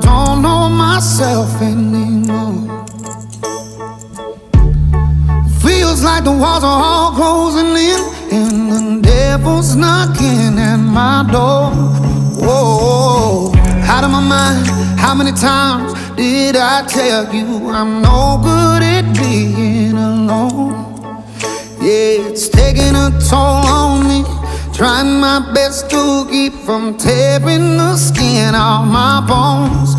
don't know myself anymore. Feels like the walls are all closing in, and the devil's knocking at my door. Whoa, out of my mind. How many times did I tell you I'm no good at being alone? Yeah, it's taking a toll on me, trying my best to keep from tearing the skin off my bones.